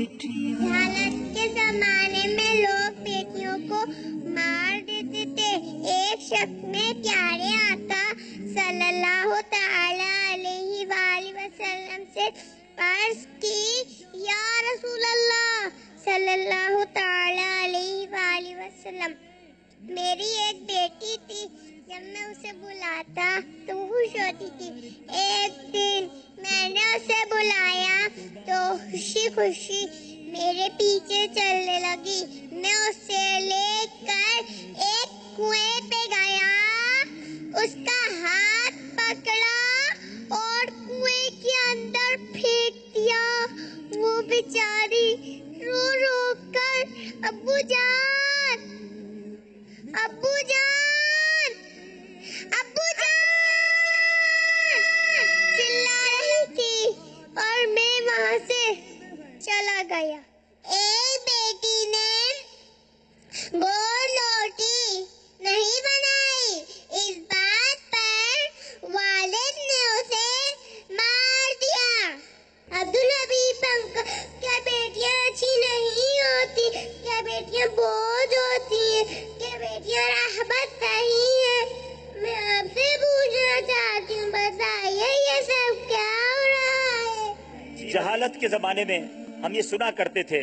जहालत के जमाने में लोग बेटियों को मार देते थे। एक शख्स ने प्यारे आका सल्लल्लाहु तआला अलैहि वसल्लम से अर्ज की, या रसूल अल्लाह सल्लल्लाहु तआला अलैहि वसल्लम, मेरी एक बेटी थी, जब मैं उसे बुलाता तो खुश होती थी। एक दिन मैंने उसे बुलाया तो खुशी खुशी मेरे पीछे चलने लगी। मैं उसे लेकर एक कुएं पे गया, उसका हाथ पकड़ा और कुएं के अंदर फेंक दिया। वो बेचारी रो रो कर अब्बू जान, अब्बू जान, अब्बू जान चिल्ला रही थी और मैं वहां से चला गया। एक बेटी ने गोल रोटी नहीं बनाई, इस बात पर वालिद ने उसे मार दिया। अब्दुल हबीब अंकल, क्या बेटियां अच्छी नहीं होती? क्या बेटियां बोझ होती हैं? क्या बेटियां रहमत नहीं है? मैं आपसे पूछना चाहती हूँ, बताइए ये सब क्या हो रहा है? जहालत के जमाने में हम ये सुना करते थे,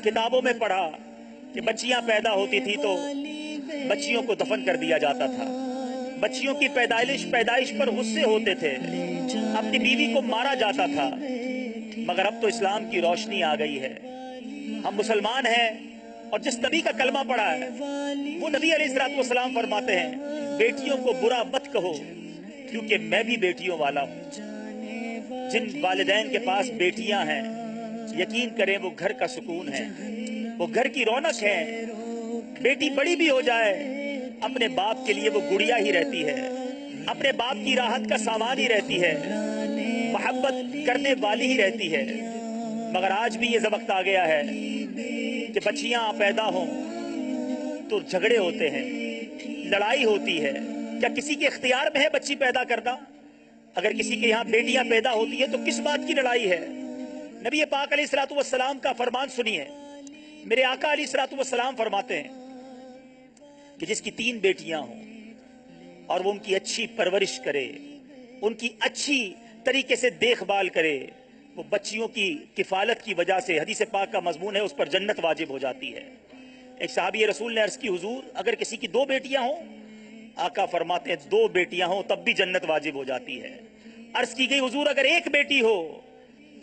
किताबों में पढ़ा कि बच्चियां पैदा होती थी तो बच्चियों को दफन कर दिया जाता था। बच्चियों की पैदाइश पर गुस्से होते थे, अपनी बीवी को मारा जाता था। मगर अब तो इस्लाम की रोशनी आ गई है, हम मुसलमान हैं और जिस नबी का कलमा पढ़ा है वो नबी अलैहिस्सलाम फरमाते हैं, बेटियों को बुरा मत कहो क्योंकि मैं भी बेटियों वाला हूँ। जिन वालिदैन के पास बेटियां हैं, यकीन करें वो घर का सुकून है, वो घर की रौनक है। बेटी बड़ी भी हो जाए, अपने बाप के लिए वो गुड़िया ही रहती है, अपने बाप की राहत का सामान ही रहती है, मोहब्बत करने वाली ही रहती है। मगर आज भी ये वक्त आ गया है कि बच्चियां पैदा हों तो झगड़े होते हैं, लड़ाई होती है। क्या किसी के इख्तियार में है बच्ची पैदा करना? अगर किसी के यहाँ बेटियां पैदा होती है तो किस बात की लड़ाई है? नबी पाक अलैहिस्सलाम का फरमान सुनिए। मेरे आका अलैहिस्सलाम फरमाते हैं कि जिसकी 3 बेटियां हों और वो उनकी अच्छी परवरिश करे, उनकी अच्छी तरीके से देखभाल करे, वो बच्चियों की किफालत की वजह से, हदीस पाक का मजमून है, उस पर जन्नत वाजिब हो जाती है। एक सहाबी रसूल ने अर्ज की, हुजूर अगर किसी की 2 बेटियां हों? आका फरमाते हैं 2 बेटियां हों तब भी जन्नत वाजिब हो जाती है। अर्ज की गई, हुजूर अगर 1 बेटी हो?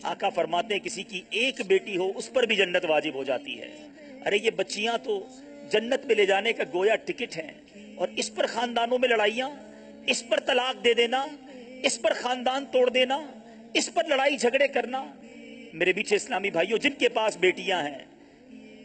आका फरमाते हैं किसी की 1 बेटी हो उस पर भी जन्नत वाजिब हो जाती है। अरे ये बच्चियां तो जन्नत में ले जाने का गोया टिकट है, और इस पर खानदानों में लड़ाइयां, इस पर तलाक दे देना, इस पर खानदान तोड़ देना, इस पर लड़ाई झगड़े करना। मेरे बीचे इस्लामी भाइयों, जिनके पास बेटियां हैं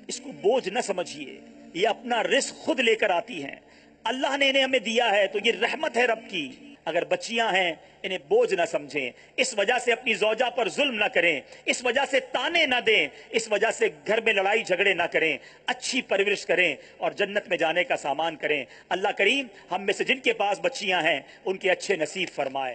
इसको बोझ न समझिए, ये अपना रिस्क खुद लेकर आती हैं। अल्लाह ने इन्हें हमें दिया है तो ये रहमत है रब की। अगर बच्चियां हैं इन्हें बोझ ना समझें, इस वजह से अपनी ज़ौजा पर जुल्म ना करें, इस वजह से ताने ना दें, इस वजह से घर में लड़ाई झगड़े ना करें, अच्छी परवरिश करें और जन्नत में जाने का सामान करें। अल्लाह करीम हम में से जिनके पास बच्चियां हैं उनके अच्छे नसीब फरमाए।